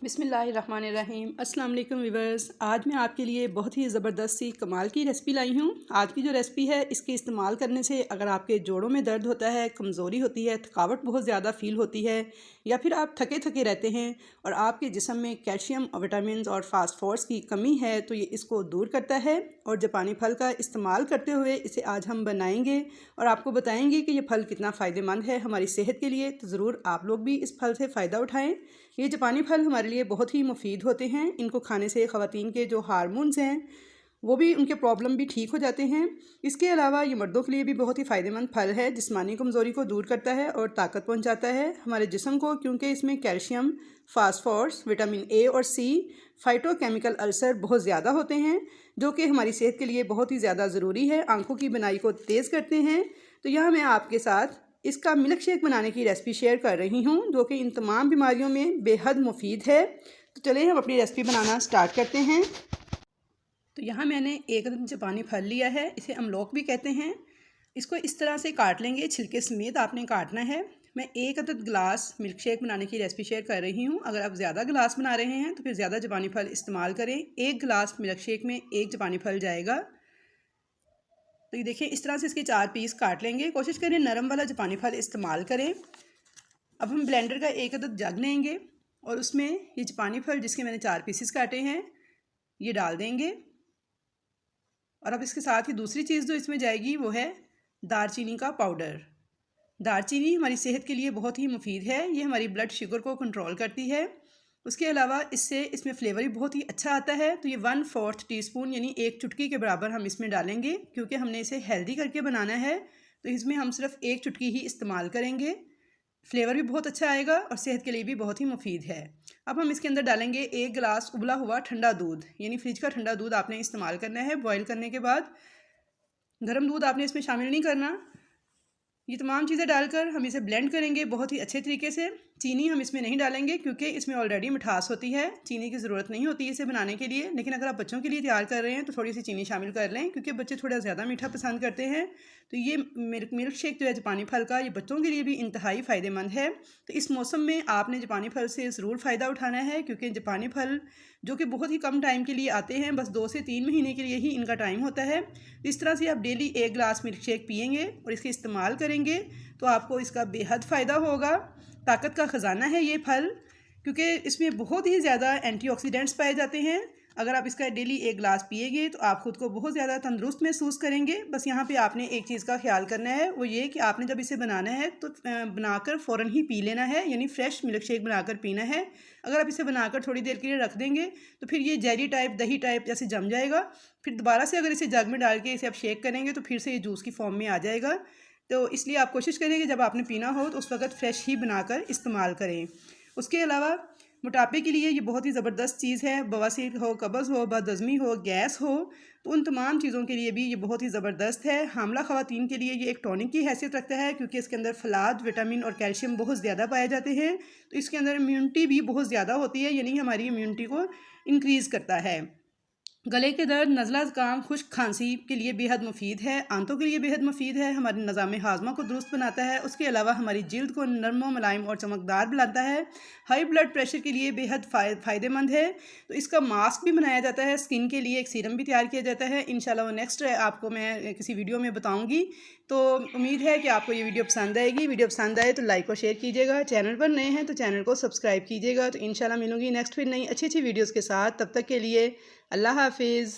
बिस्मिल्लाहिर्रहमानिर्रहीम। अस्सलाम वालेकुम व्यूअर्स। आज मैं आपके लिए बहुत ही ज़बरदस्त सी कमाल की रेसिपी लाई हूँ। आज की जो रेसिपी है, इसके इस्तेमाल करने से अगर आपके जोड़ों में दर्द होता है, कमज़ोरी होती है, थकावट बहुत ज़्यादा फ़ील होती है, या फिर आप थके थके रहते हैं और आपके जिस्म में कैल्शियम और विटामिन और फास्फोरस की कमी है, तो ये इसको दूर करता है। और जापानी फल का इस्तेमाल करते हुए इसे आज हम बनाएंगे और आपको बताएंगे कि ये फल कितना फ़ायदेमंद है हमारी सेहत के लिए। तो ज़रूर आप लोग भी इस फल से फ़ायदा उठाएँ। ये जापानी फल हमारे लिए बहुत ही मुफीद होते हैं। इनको खाने से ख़वातीन के जो हार्मोन्स हैं वो भी, उनके प्रॉब्लम भी ठीक हो जाते हैं। इसके अलावा ये मर्दों के लिए भी बहुत ही फ़ायदेमंद फल है। जिस्मानी कमज़ोरी को दूर करता है और ताकत पहुंचाता है हमारे जिस्म को, क्योंकि इसमें कैल्शियम, फास्फोरस, विटामिन ए और सी, फाइटोकेमिकल अल्सर बहुत ज़्यादा होते हैं, जो कि हमारी सेहत के लिए बहुत ही ज़्यादा ज़रूरी है। आँखों की बनाई को तेज़ करते हैं। तो यहाँ मैं आपके साथ इसका मिल्क शेक बनाने की रेसिपी शेयर कर रही हूँ, जो कि इन तमाम बीमारियों में बेहद मुफीद है। तो चलिए हम अपनी रेसिपी बनाना स्टार्ट करते हैं। तो यहाँ मैंने एक अदद जापानी फल लिया है, इसे अमलोक भी कहते हैं। इसको इस तरह से काट लेंगे, छिलके समेत आपने काटना है। मैं एक अदद गिलास मिल्क शेक बनाने की रेसिपी शेयर कर रही हूँ। अगर आप ज़्यादा गिलास बना रहे हैं तो फिर ज़्यादा जापानी फल इस्तेमाल करें। एक गिलास मिल्क शेक में एक जापानी फल जाएगा। तो ये देखिए, इस तरह से इसके 4 पीस काट लेंगे। कोशिश करें नरम वाला जापानी फल इस्तेमाल करें। अब हम ब्लेंडर का एक अदद जग लेंगे और उसमें ये जापानी फल, जिसके मैंने 4 पीसेस काटे हैं, ये डाल देंगे। और अब इसके साथ ही दूसरी चीज़ जो इसमें जाएगी वो है दालचीनी का पाउडर। दालचीनी हमारी सेहत के लिए बहुत ही मुफीद है। ये हमारी ब्लड शुगर को कंट्रोल करती है। उसके अलावा इसमें फ्लेवर भी बहुत ही अच्छा आता है। तो ये 1/4 टीस्पून यानी 1 चुटकी के बराबर हम इसमें डालेंगे, क्योंकि हमने इसे हेल्दी करके बनाना है। तो इसमें हम सिर्फ 1 चुटकी ही इस्तेमाल करेंगे। फ्लेवर भी बहुत अच्छा आएगा और सेहत के लिए भी बहुत ही मुफीद है। अब हम इसके अंदर डालेंगे 1 गिलास उबला हुआ ठंडा दूध, यानी फ्रिज का ठंडा दूध आपने इस्तेमाल करना है। बॉईल करने के बाद गर्म दूध आपने इसमें शामिल नहीं करना। ये तमाम चीज़ें डालकर हम इसे ब्लेंड करेंगे बहुत ही अच्छे तरीके से। चीनी हम इसमें नहीं डालेंगे, क्योंकि इसमें ऑलरेडी मिठास होती है, चीनी की ज़रूरत नहीं होती इसे बनाने के लिए। लेकिन अगर आप बच्चों के लिए तैयार कर रहे हैं तो थोड़ी सी चीनी शामिल कर लें, क्योंकि बच्चे थोड़ा ज़्यादा मीठा पसंद करते हैं। तो ये मिल्क शेक जो है जापानी फल का, ये बच्चों के लिए भी इंतहाई फ़ायदेमंद है। तो इस मौसम में आपने जापानी फल से ज़रूर फ़ायदा उठाना है, क्योंकि जापानी फल जो कि बहुत ही कम टाइम के लिए आते हैं, बस 2 से 3 महीने के लिए ही इनका टाइम होता है। इस तरह से आप डेली 1 गिलास मिल्क शेक पिएंगे और इसके इस्तेमाल करेंगे तो आपको इसका बेहद फ़ायदा होगा। ताकत का ख़जाना है ये फल, क्योंकि इसमें बहुत ही ज़्यादा एंटीऑक्सीडेंट्स पाए जाते हैं। अगर आप इसका डेली 1 गिलास पिएंगे तो आप ख़ुद को बहुत ज़्यादा तंदुरुस्त महसूस करेंगे। बस यहाँ पे आपने एक चीज़ का ख्याल करना है, वो ये कि आपने जब इसे बनाना है तो बनाकर फ़ौरन ही पी लेना है, यानी फ़्रेश मिल्क शेक बनाकर पीना है। अगर आप इसे बनाकर थोड़ी देर के लिए रख देंगे तो फिर ये जेली टाइप, दही टाइप जैसे जम जाएगा। फिर दोबारा से अगर इसे जग में डाल के इसे आप शेक करेंगे तो फिर से ये जूस की फॉर्म में आ जाएगा। तो इसलिए आप कोशिश करें कि जब आपने पीना हो तो उस वक़्त फ़्रेश ही बनाकर इस्तेमाल करें। उसके अलावा मोटापे के लिए ये बहुत ही ज़बरदस्त चीज़ है। बवासीर हो, कब्ज़ हो, बदहज़मी हो, गैस हो, तो उन तमाम चीज़ों के लिए भी ये बहुत ही ज़बरदस्त है। हामला ख़वातीन के लिए ये एक टॉनिक की हैसियत रखता है, क्योंकि इसके अंदर फलाद, विटामिन और कैल्शियम बहुत ज़्यादा पाए जाते हैं। तो इसके अंदर इम्यूनिटी भी बहुत ज़्यादा होती है, यानी हमारी इम्यूनिटी को इंक्रीज़ करता है। गले के दर्द, नज़ला ज़ुकाम, खुश्क खांसी के लिए बेहद मुफीद है। आंतों के लिए बेहद मुफीद है। हमारे निज़ाम हाज़मा को दुरुस्त बनाता है। उसके अलावा हमारी जिल्द को नरम, मुलायम और चमकदार बनाता है। हाई ब्लड प्रेशर के लिए बेहद फ़ायदेमंद है। तो इसका मास्क भी बनाया जाता है। स्किन के लिए एक सीरम भी तैयार किया जाता है। इंशाल्लाह वो नेक्स्ट आपको मैं किसी वीडियो में बताऊँगी। तो उम्मीद है कि आपको ये वीडियो पसंद आएगी। वीडियो पसंद आए तो लाइक और शेयर कीजिएगा। चैनल पर नए हैं तो चैनल को सब्सक्राइब कीजिएगा। तो इंशाल्लाह मिलूँगी नेक्स्ट फिर नई अच्छी वीडियोज़ के साथ। तब तक के लिए अल्लाह हाफिज़।